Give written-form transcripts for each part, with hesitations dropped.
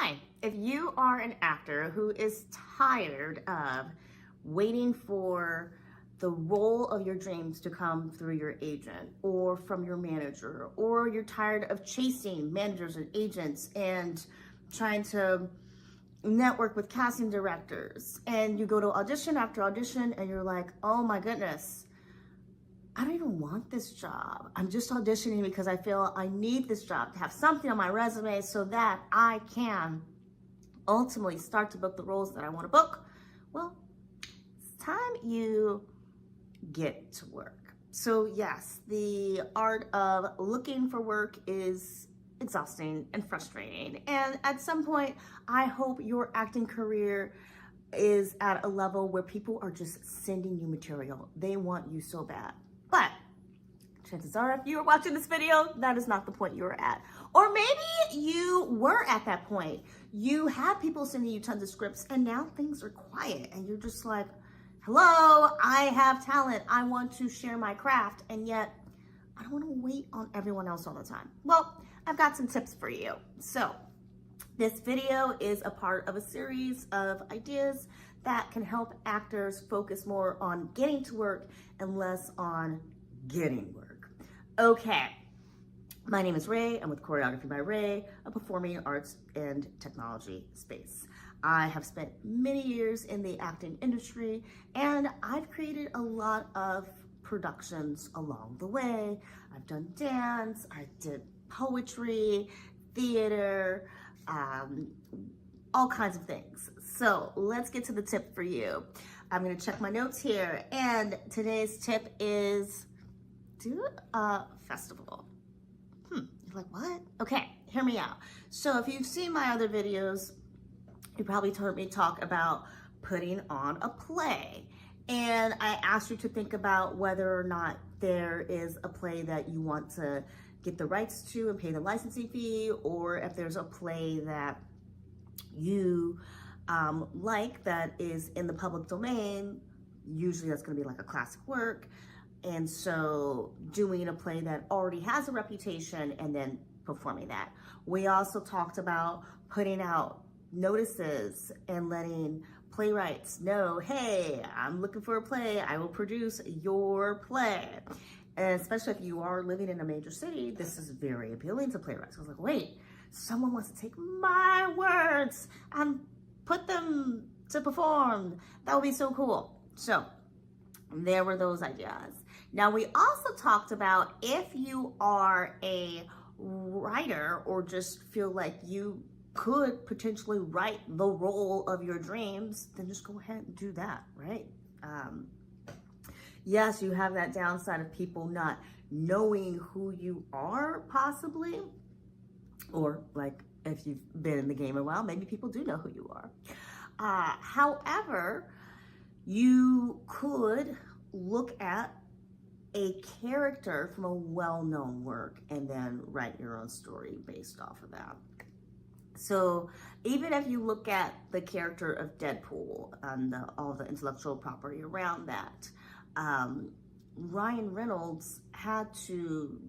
Hi, if you are an actor who is tired of waiting for the role of your dreams to come through your agent or from your manager, or you're tired of chasing managers and agents and trying to network with casting directors, and you go to audition after audition and you're like, oh my goodness, I don't even want this job. I'm just auditioning because I feel I need this job to have something on my resume so that I can ultimately start to book the roles that I want to book. Well, it's time you get to work. So yes, the art of looking for work is exhausting and frustrating. And at some point, I hope your acting career is at a level where people are just sending you material. They want you so bad. But chances are, if you are watching this video, that is not the point you were at. Or maybe you were at that point. You had people sending you tons of scripts and now things are quiet and you're just like, hello, I have talent. I want to share my craft, and yet I don't want to wait on everyone else all the time. Well, I've got some tips for you. So this video is a part of a series of ideas that can help actors focus more on getting to work and less on getting work. Okay, my name is Ray. I'm with Choreography by Ray, a performing arts and technology space. I have spent many years in the acting industry, and I've created a lot of productions along the way. I've done dance, I did poetry, theater, all kinds of things. So let's get to the tip for you. I'm gonna check my notes here, and today's tip is do a festival. You're like, what? Okay, hear me out. So if you've seen my other videos, you probably heard me talk about putting on a play. And I asked you to think about whether or not there is a play that you want to get the rights to and pay the licensing fee, or if there's a play that you like that is in the public domain. Usually that's going to be like a classic work. And so doing a play that already has a reputation and then performing that. We also talked about putting out notices and letting playwrights know, hey, I'm looking for a play. I will produce your play. And especially if you are living in a major city, this is very appealing to playwrights. I was like, wait, someone wants to take my words and put them to perform. That would be so cool. So there were those ideas. Now, we also talked about if you are a writer or just feel like you could potentially write the role of your dreams, then just go ahead and do that, right? Yes, you have that downside of people not knowing who you are, possibly, or like if you've been in the game a while, maybe people do know who you are. However, you could look at a character from a well-known work and then write your own story based off of that. So even if you look at the character of Deadpool and all the intellectual property around that, Ryan Reynolds had to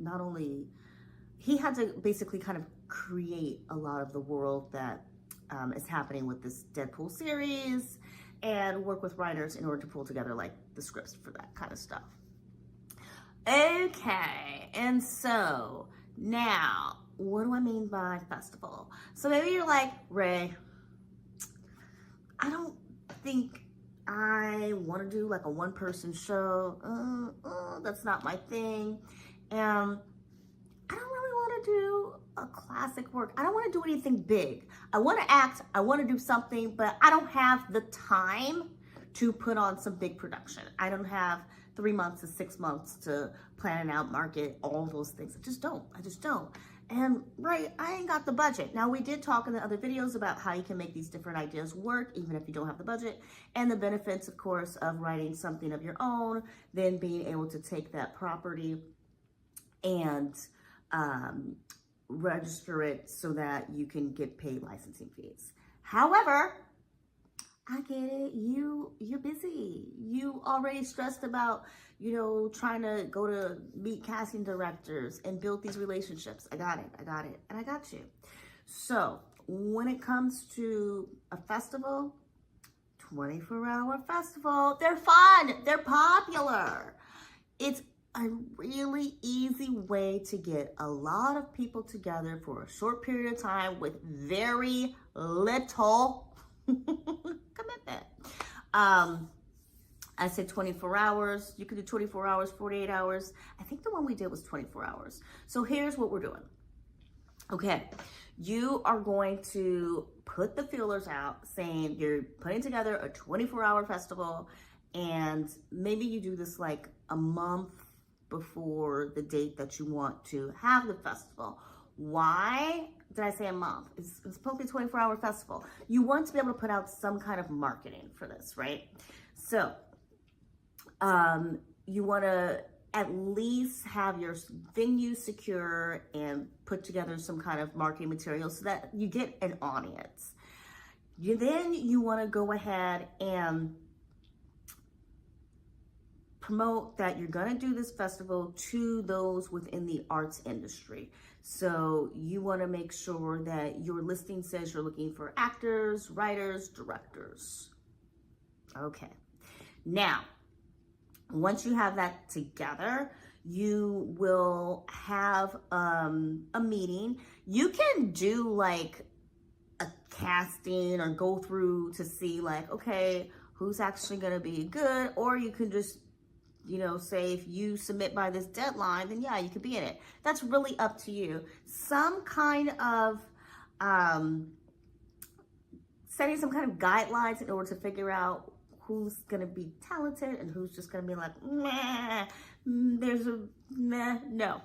he had to basically kind of create a lot of the world that is happening with this Deadpool series and work with writers in order to pull together like the scripts for that kind of stuff. Okay, and so now, what do I mean by festival? So maybe you're like, Ray, I don't think I want to do like a one-person show. That's not my thing. And I don't really want to do a classic work. I don't want to do anything big. I want to act, I want to do something, but I don't have the time to put on some big production. I don't have 3 months to 6 months to plan it out, market, all those things. I just don't. And right, I ain't got the budget. Now, we did talk in the other videos about how you can make these different ideas work, even if you don't have the budget, and the benefits, of course, of writing something of your own, then being able to take that property and register it so that you can get paid licensing fees. However, I get it. You're busy. You already stressed about, trying to go to meet casting directors and build these relationships. I got it. And I got you. So when it comes to a festival, 24-hour festival, they're fun, they're popular. It's a really easy way to get a lot of people together for a short period of time with very little commitment. I said 24 hours. You could do 24 hours, 48 hours. I think the one we did was 24 hours. So here's what we're doing. Okay, you are going to put the feelers out saying you're putting together a 24-hour festival, and maybe you do this like a month before the date that you want to have the festival. Why did I say a month? It's supposed to be a 24-hour festival. You want to be able to put out some kind of marketing for this, right? So you want to at least have your venue secure and put together some kind of marketing material so that you get an audience. Then you want to go ahead and promote that you're going to do this festival to those within the arts industry. So you want to make sure that your listing says you're looking for actors, writers, directors. Okay. Now, once you have that together, you will have a meeting. You can do like a casting or go through to see like, okay, who's actually going to be good, or you can just, you know, say if you submit by this deadline, then yeah, you could be in it. That's really up to you. Some kind of setting some kind of guidelines in order to figure out who's going to be talented and who's just going to be like, meh, there's a meh, no.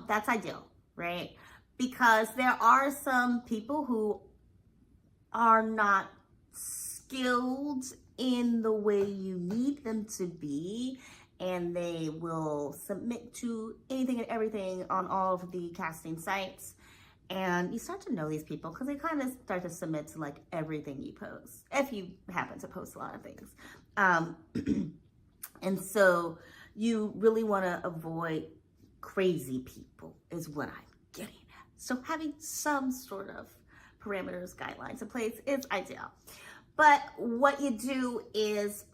That's ideal, right? Because there are some people who are not skilled in the way you need them to be, and they will submit to anything and everything on all of the casting sites. And you start to know these people because they kind of start to submit to like everything you post, if you happen to post a lot of things. And so you really want to avoid crazy people is what I'm getting at. So having some sort of parameters, guidelines in place is ideal. But what you do is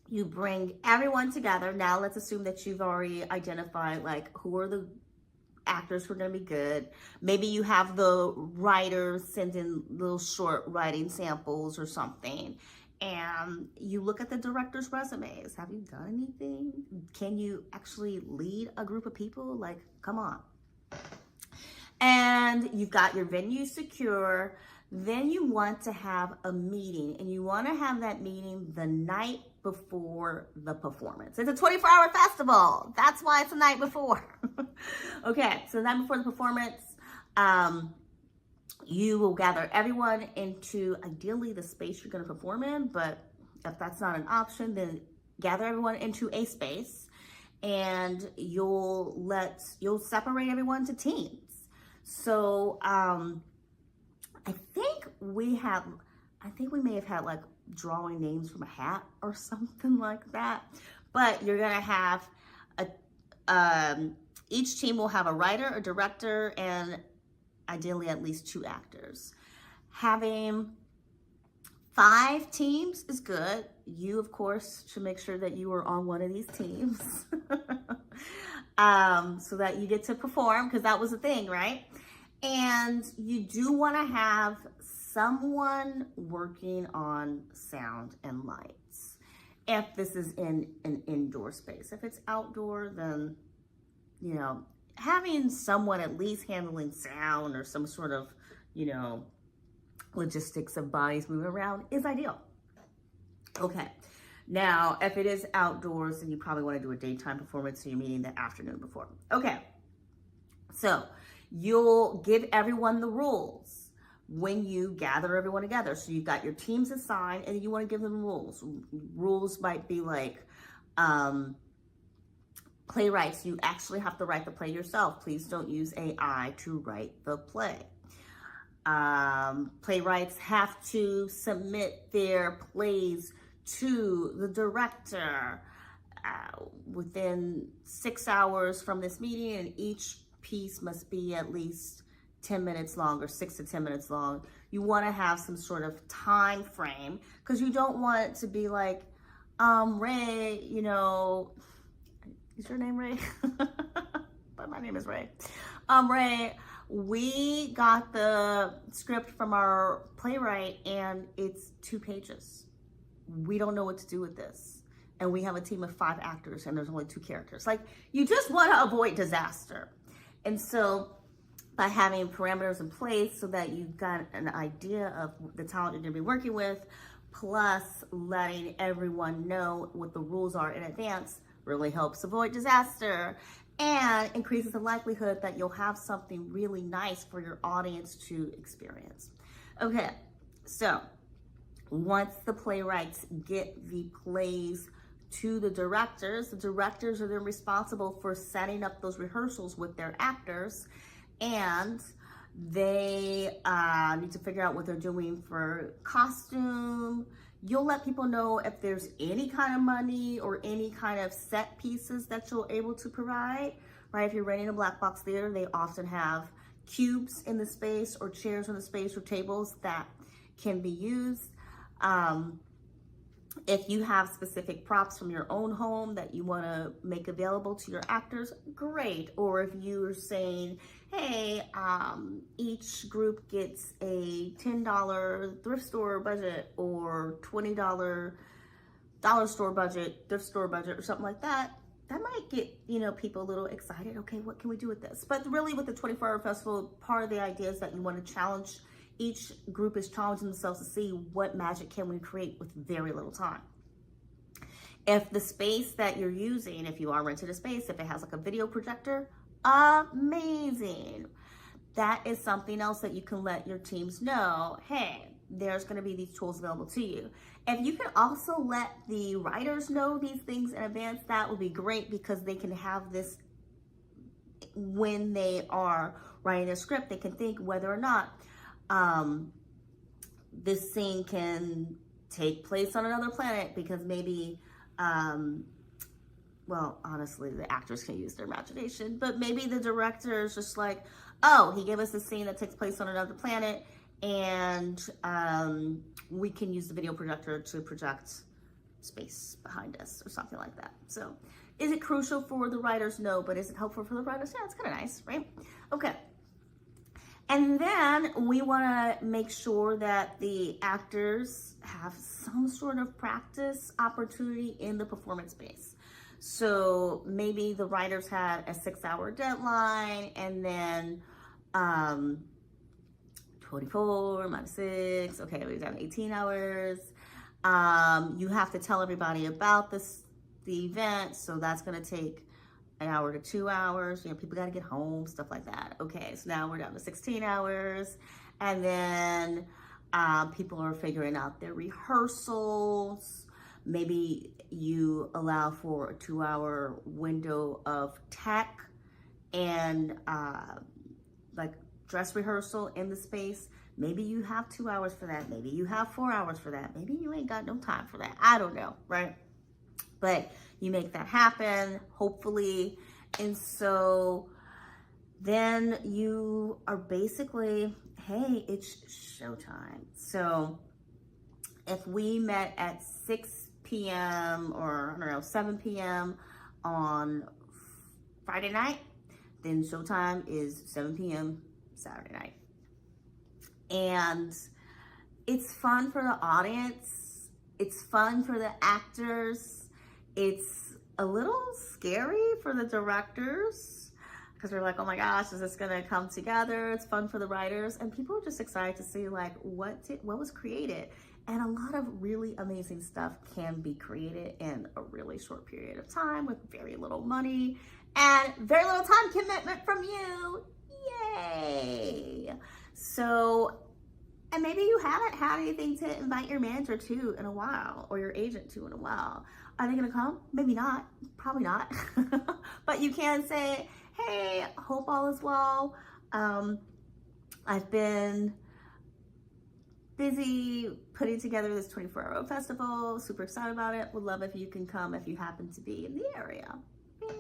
you bring everyone together. Now let's assume that you've already identified like who are the actors who are going to be good. Maybe you have the writers send in little short writing samples or something, and you look at the director's resumes. Have you done anything? Can you actually lead a group of people? Like, come on. And you've got your venue secure. Then you want to have a meeting, and you want to have that meeting the night before the performance. It's a 24-hour festival. That's why it's the night before. Okay, so the night before the performance, you will gather everyone into ideally the space you're going to perform in, but if that's not an option, then gather everyone into a space, and you'll separate everyone to teams. So I think we may have had like drawing names from a hat or something like that. But you're gonna have each team will have a writer, a director, and ideally at least 2 actors. Having 5 teams is good. You, of course, should make sure that you are on one of these teams so that you get to perform, because that was the thing, right? And you do want to have someone working on sound and lights if this is in an indoor space. If it's outdoor, then, you know, having someone at least handling sound or some sort of, you know, logistics of bodies moving around is ideal. Okay. Now, if it is outdoors, then you probably want to do a daytime performance, so you're meeting the afternoon before. Okay. So you'll give everyone the rules when you gather everyone together. So you've got your teams assigned, and you want to give them rules. Rules might be like playwrights. You actually have to write the play yourself. Please don't use AI to write the play. Playwrights have to submit their plays to the director within 6 hours from this meeting, and each piece must be at least 10 minutes long or 6 to 10 minutes long. You want to have some sort of time frame because you don't want it to be like, Ray, you know, is your name Ray? But my name is Ray. Ray, we got the script from our playwright and it's 2 pages. We don't know what to do with this. And we have a team of 5 actors and there's only 2 characters. Like, you just want to avoid disaster. And so by having parameters in place so that you've got an idea of the talent you're going to be working with, plus letting everyone know what the rules are in advance, really helps avoid disaster and increases the likelihood that you'll have something really nice for your audience to experience. Okay, so once the playwrights get the plays to the directors are then responsible for setting up those rehearsals with their actors, and they need to figure out what they're doing for costume. You'll let people know if there's any kind of money or any kind of set pieces that you're able to provide, right? If you're renting a black box theater, they often have cubes in the space or chairs in the space or tables that can be used. If you have specific props from your own home that you want to make available to your actors, great. Or if you're saying, hey, each group gets a $10 thrift store budget or $20 dollar store budget, thrift store budget, or something like that, that might get, you know, people a little excited. Okay, what can we do with this? But really with the 24-hour festival, part of the idea is that you want to challenge, each group is challenging themselves to see what magic can we create with very little time. If the space that you're using, if you are renting a space, if it has like a video projector, amazing. That is something else that you can let your teams know, hey, there's going to be these tools available to you. If you can also let the writers know these things in advance, that would be great because they can have this when they are writing a script. They can think whether or not this scene can take place on another planet because maybe, well, honestly, the actors can use their imagination, but maybe the director is just like, oh, he gave us a scene that takes place on another planet and we can use the video projector to project space behind us or something like that. So is it crucial for the writers? No, but is it helpful for the writers? Yeah, it's kind of nice, right? Okay. And then we want to make sure that the actors have some sort of practice opportunity in the performance space. So maybe the writers had a 6-hour deadline and then 24 minus 6, okay, we've done 18 hours. You have to tell everybody about the event, so that's going to take an hour to 2 hours. You know, people got to get home, stuff like that. Okay, so now we're down to 16 hours. And then people are figuring out their rehearsals. Maybe you allow for a 2-hour window of tech and like dress rehearsal in the space. Maybe you have 2 hours for that. Maybe you have 4 hours for that. Maybe you ain't got no time for that. I don't know, right? But you make that happen, hopefully. And so then you are basically, hey, it's showtime. So if we met at 6 p.m. or, I don't know, 7 p.m. on Friday night, then showtime is 7 p.m. Saturday night. And it's fun for the audience. It's fun for the actors. It's a little scary for the directors because they're like, oh my gosh, is this gonna come together? It's fun for the writers, and people are just excited to see like what was created. And a lot of really amazing stuff can be created in a really short period of time with very little money and very little time commitment from you. Yay! So, and maybe you haven't had anything to invite your manager to in a while or your agent to in a while. Are they gonna come? Maybe not, probably not. But you can say, hey, hope all is well. I've been busy putting together this 24-hour festival, super excited about it. Would love if you can come if you happen to be in the area. Bing,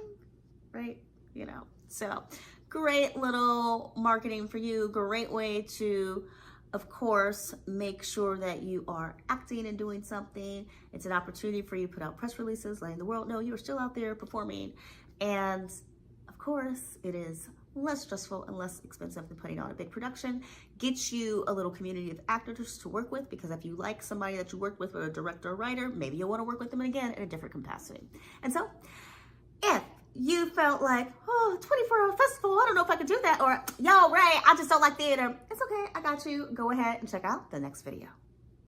right? You know, so great little marketing for you, great way to, of course, make sure that you are acting and doing something. It's an opportunity for you to put out press releases, letting the world know you are still out there performing. And of course, it is less stressful and less expensive than putting on a big production. Gets you a little community of actors to work with, because if you like somebody that you worked with, or a director or writer, maybe you'll want to work with them again in a different capacity. And so if you felt like, oh, 24-hour festival, I don't know if I could do that, or yo, Ray, I just don't like theater, it's okay, I got you. Go ahead and check out the next video.